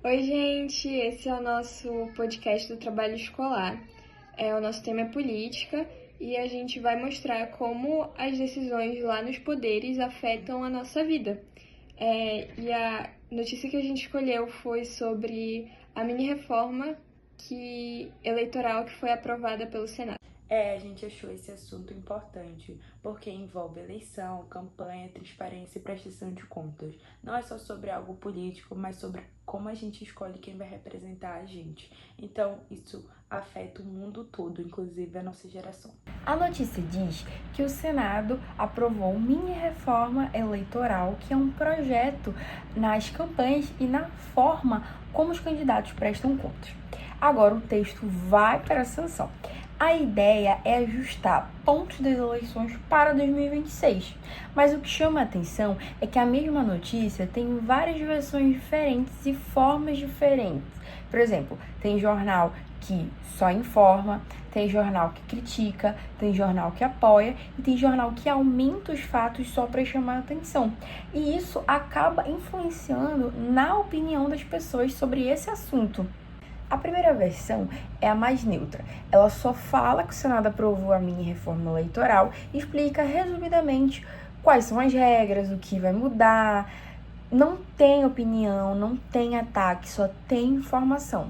Oi, gente! Esse é o nosso podcast do trabalho escolar. O nosso tema é política e a gente vai mostrar como as decisões lá nos poderes afetam a nossa vida. E a notícia que a gente escolheu foi sobre a mini-reforma eleitoral que foi aprovada pelo Senado. A gente achou esse assunto importante, porque envolve eleição, campanha, transparência e prestação de contas. Não é só sobre algo político, mas sobre como a gente escolhe quem vai representar a gente. Então, isso afeta o mundo todo, inclusive a nossa geração. A notícia diz que o Senado aprovou uma mini-reforma eleitoral, que é um projeto nas campanhas e na forma como os candidatos prestam contas. Agora o texto vai para a sanção. A ideia é ajustar pontos das eleições para 2026, mas o que chama a atenção é que a mesma notícia tem várias versões diferentes e formas diferentes. Por exemplo, tem jornal que só informa, tem jornal que critica, tem jornal que apoia e tem jornal que aumenta os fatos só para chamar a atenção. E isso acaba influenciando na opinião das pessoas sobre esse assunto. A primeira versão é a mais neutra. Ela só fala que o Senado aprovou a mini-reforma eleitoral e explica resumidamente quais são as regras, o que vai mudar. Não tem opinião, não tem ataque, só tem informação.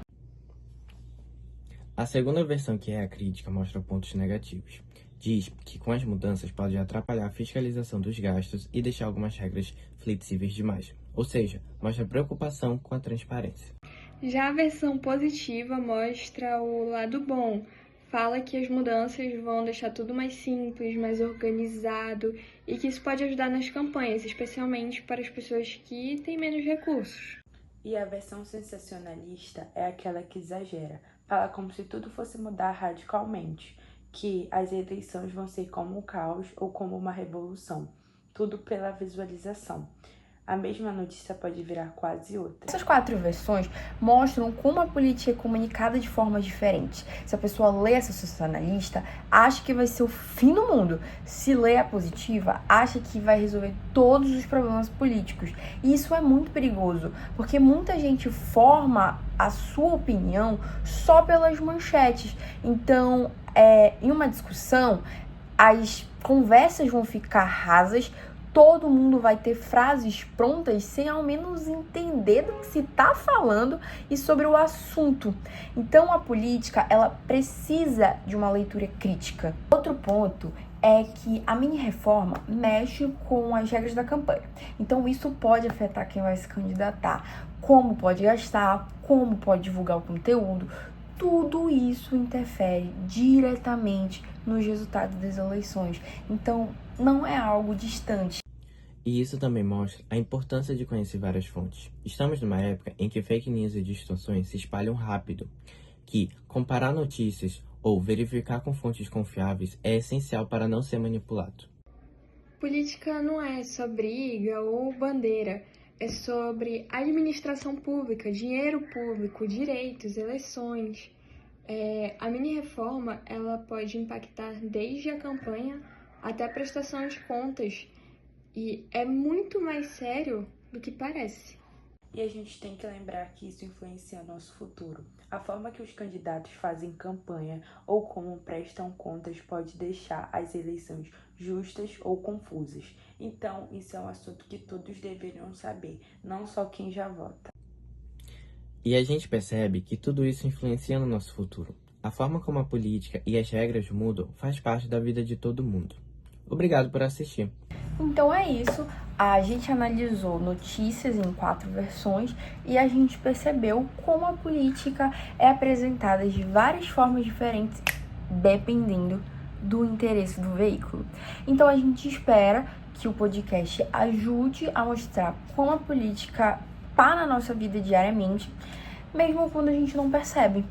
A segunda versão, que é a crítica, mostra pontos negativos. Diz que com as mudanças pode atrapalhar a fiscalização dos gastos e deixar algumas regras flexíveis demais. Ou seja, mostra preocupação com a transparência. Já a versão positiva mostra o lado bom. Fala que as mudanças vão deixar tudo mais simples, mais organizado e que isso pode ajudar nas campanhas, especialmente para as pessoas que têm menos recursos. E a versão sensacionalista é aquela que exagera. Fala como se tudo fosse mudar radicalmente, que as eleições vão ser como um caos ou como uma revolução. Tudo pela visualização. A mesma notícia pode virar quase outra. Essas 4 versões mostram como a política é comunicada de formas diferentes. Se a pessoa lê essa sensacionalista, acha que vai ser o fim do mundo. Se lê a positiva, acha que vai resolver todos os problemas políticos. E isso é muito perigoso, porque muita gente forma a sua opinião só pelas manchetes. Então, em uma discussão, as conversas vão ficar rasas. Todo mundo vai ter frases prontas sem ao menos entender do que se está falando e sobre o assunto. Então, a política, ela precisa de uma leitura crítica. Outro ponto é que a mini-reforma mexe com as regras da campanha. Então, isso pode afetar quem vai se candidatar, como pode gastar, como pode divulgar o conteúdo. Tudo isso interfere diretamente nos resultados das eleições. Então, não é algo distante. E isso também mostra a importância de conhecer várias fontes. Estamos numa época em que fake news e distorções se espalham rápido, que comparar notícias ou verificar com fontes confiáveis é essencial para não ser manipulado. Política não é só briga ou bandeira, é sobre administração pública, dinheiro público, direitos, eleições. A mini-reforma, ela pode impactar desde a campanha até a prestação de contas. E é muito mais sério do que parece. E a gente tem que lembrar que isso influencia nosso futuro. A forma que os candidatos fazem campanha ou como prestam contas pode deixar as eleições justas ou confusas. Então, isso é um assunto que todos deveriam saber, não só quem já vota. E a gente percebe que tudo isso influencia no nosso futuro. A forma como a política e as regras mudam faz parte da vida de todo mundo. Obrigado por assistir. Então é isso, a gente analisou notícias em 4 versões e a gente percebeu como a política é apresentada de várias formas diferentes, dependendo do interesse do veículo. Então a gente espera que o podcast ajude a mostrar como a política está na nossa vida diariamente, mesmo quando a gente não percebe.